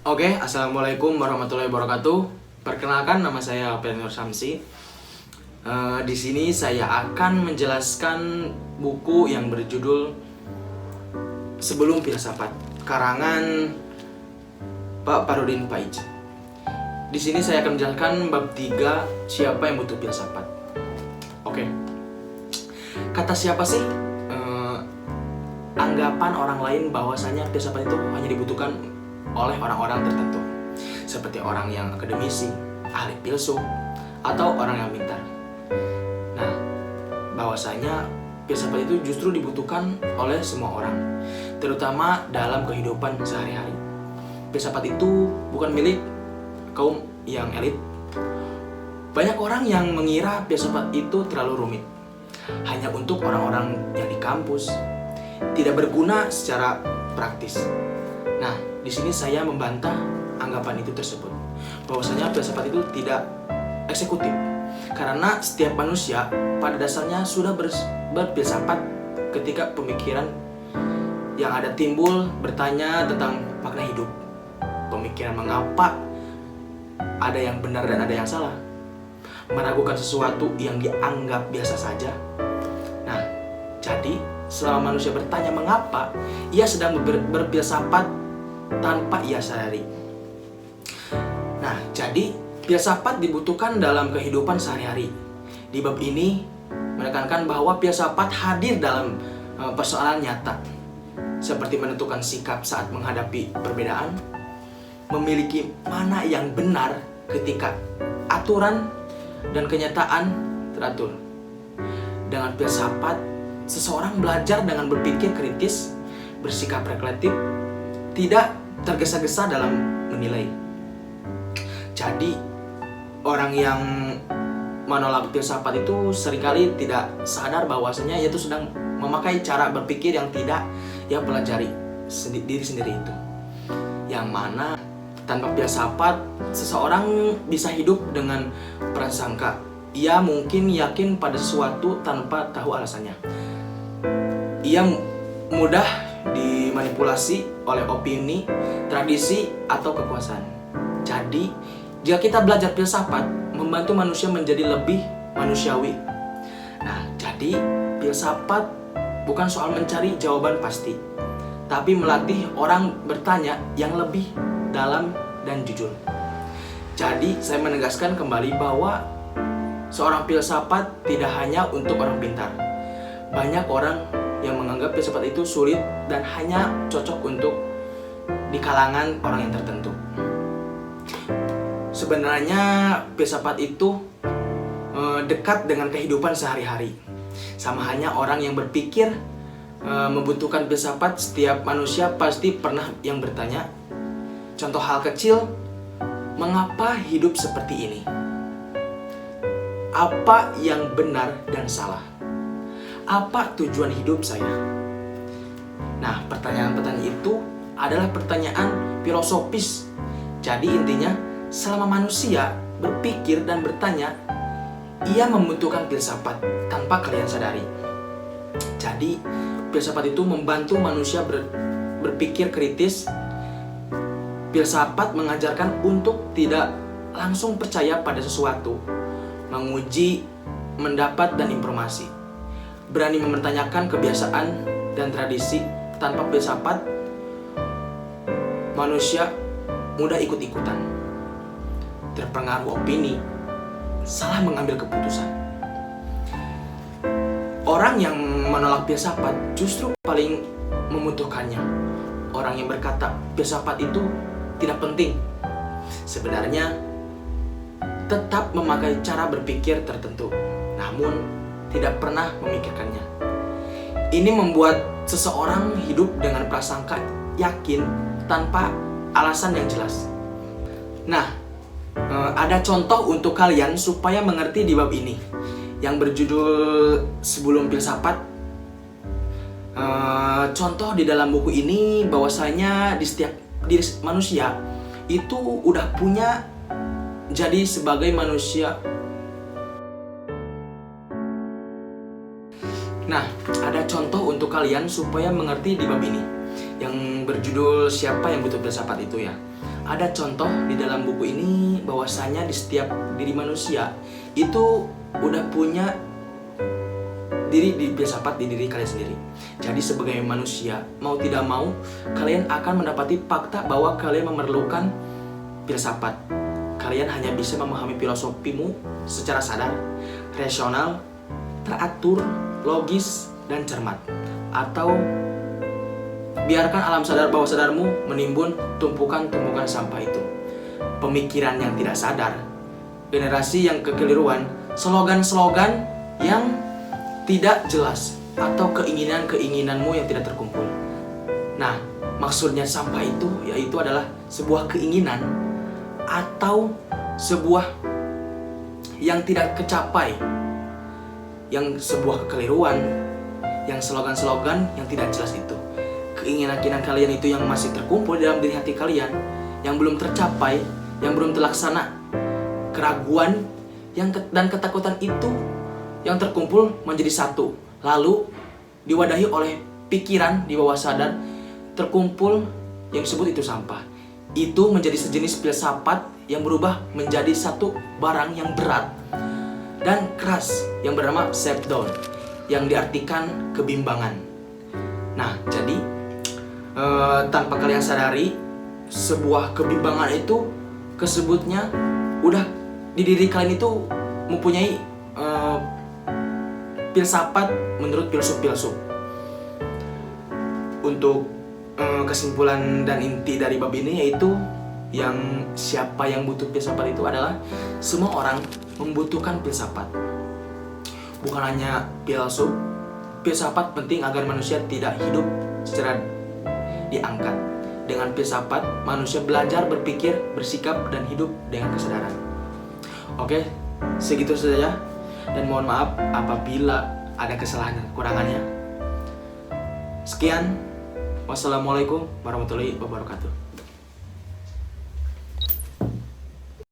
Oke, assalamualaikum warahmatullahi wabarakatuh. Perkenalkan, nama saya Alfian Nur Samsi. Di sini saya akan menjelaskan buku yang berjudul Sebelum Filsafat, karangan Pak Farudin Paiz. Di sini saya akan menjelaskan bab 3, siapa yang butuh filsafat. Oke. Kata siapa sih? Anggapan orang lain bahwasanya filsafat itu hanya dibutuhkan oleh orang-orang tertentu, seperti orang yang akademisi, ahli filsuf, atau orang yang pintar. Nah, bahwasanya filsafat itu justru dibutuhkan oleh semua orang, terutama dalam kehidupan sehari-hari. Filsafat itu bukan milik kaum yang elit. Banyak orang yang mengira filsafat itu terlalu rumit, hanya untuk orang-orang yang di kampus, tidak berguna secara praktis. Nah, di sini saya membantah anggapan itu tersebut, bahwasanya filsafat itu tidak eksekutif, karena setiap manusia pada dasarnya sudah berfilsafat ketika pemikiran yang ada timbul bertanya tentang makna hidup, pemikiran mengapa ada yang benar dan ada yang salah, meragukan sesuatu yang dianggap biasa saja. Nah, jadi selama manusia bertanya mengapa, ia sedang berfilsafat tanpa ia sadari. Nah, jadi filsafat dibutuhkan dalam kehidupan sehari-hari. Di bab ini menekankan bahwa filsafat hadir dalam persoalan nyata, seperti menentukan sikap saat menghadapi perbedaan, memiliki mana yang benar ketika aturan dan kenyataan teratur. Dengan filsafat, seseorang belajar dengan berpikir kritis, bersikap reflektif, tidak tergesa-gesa dalam menilai. Jadi, orang yang menolak filsafat itu seringkali tidak sadar bahwasanya ia itu sedang memakai cara berpikir yang tidak ia pelajari diri sendiri itu. Yang mana tanpa filsafat, seseorang bisa hidup dengan prasangka. Ia mungkin yakin pada sesuatu tanpa tahu alasannya. Ia mudah dimanipulasi oleh opini, tradisi, atau kekuasaan. Jadi, jika kita belajar filsafat, membantu manusia menjadi lebih manusiawi. Nah, jadi filsafat bukan soal mencari jawaban pasti, tapi melatih orang bertanya yang lebih dalam dan jujur. Jadi, saya menegaskan kembali bahwa seorang filsafat tidak hanya untuk orang pintar. Banyak orang yang menganggap filsafat itu sulit dan hanya cocok untuk di kalangan orang yang tertentu. Sebenarnya filsafat itu dekat dengan kehidupan sehari-hari. Sama hanya orang yang berpikir membutuhkan filsafat, setiap manusia pasti pernah yang bertanya. Contoh hal kecil, mengapa hidup seperti ini? Apa yang benar dan salah? Apa tujuan hidup saya? Nah, pertanyaan-pertanyaan itu adalah pertanyaan filosofis. Jadi intinya, selama manusia berpikir dan bertanya, ia membutuhkan filsafat tanpa kalian sadari. Jadi, filsafat itu membantu manusia berpikir kritis. Filsafat mengajarkan untuk tidak langsung percaya pada sesuatu, menguji, mendapat dan informasi, berani mempertanyakan kebiasaan dan tradisi. Tanpa filsafat, manusia mudah ikut-ikutan, terpengaruh opini, salah mengambil keputusan. Orang yang menolak filsafat justru paling membutuhkannya. Orang yang berkata filsafat itu tidak penting, sebenarnya tetap memakai cara berpikir tertentu, namun tidak pernah memikirkannya. Ini membuat seseorang hidup dengan prasangka yakin tanpa alasan yang jelas. Nah, ada contoh untuk kalian supaya mengerti di bab ini yang berjudul Sebelum Filsafat. Contoh di dalam buku ini bahwasanya di setiap diri manusia itu udah punya jadi sebagai manusia. Nah, ada contoh untuk kalian supaya mengerti di bab ini. yang berjudul Siapa yang Butuh Filsafat itu ya. Ada contoh di dalam buku ini bahwasanya di setiap diri manusia itu udah punya diri di filsafat di diri kalian sendiri. Jadi sebagai manusia, mau tidak mau, kalian akan mendapati fakta bahwa kalian memerlukan filsafat. Kalian hanya bisa memahami filosofimu secara sadar, rasional, teratur, logis, dan cermat. Atau biarkan alam sadar bawah sadarmu menimbun tumpukan-tumpukan sampah itu. Pemikiran yang tidak sadar, generasi yang kekeliruan, slogan-slogan yang tidak jelas, atau keinginan-keinginanmu yang tidak terkumpul. Nah, maksudnya sampah itu yaitu adalah sebuah keinginan atau sebuah yang tidak kecapai, yang sebuah kekeliruan, yang slogan-slogan yang tidak jelas itu. Keinginan-keinginan kalian itu yang masih terkumpul dalam diri hati kalian, yang belum tercapai, yang belum terlaksana. Keraguan dan ketakutan itu yang terkumpul menjadi satu, lalu diwadahi oleh pikiran di bawah sadar, terkumpul yang disebut itu sampah. Itu menjadi sejenis filsafat yang berubah menjadi satu barang yang berat dan keras yang bernama Shapdown, yang diartikan kebimbangan. Nah, jadi tanpa kalian sadari, sebuah kebimbangan itu kesebutnya udah di diri kalian itu mempunyai filsafat menurut filsuf-filsuf. Untuk kesimpulan dan inti dari bab ini yaitu yang siapa yang butuh filsafat itu adalah semua orang membutuhkan filsafat. Bukan hanya filsuf, filsafat penting agar manusia tidak hidup secara diangkat. Dengan filsafat, manusia belajar berpikir, bersikap, dan hidup dengan kesadaran. Oke, segitu saja. Dan mohon maaf apabila ada kesalahan dan kekurangannya. Sekian. Wassalamualaikum warahmatullahi wabarakatuh.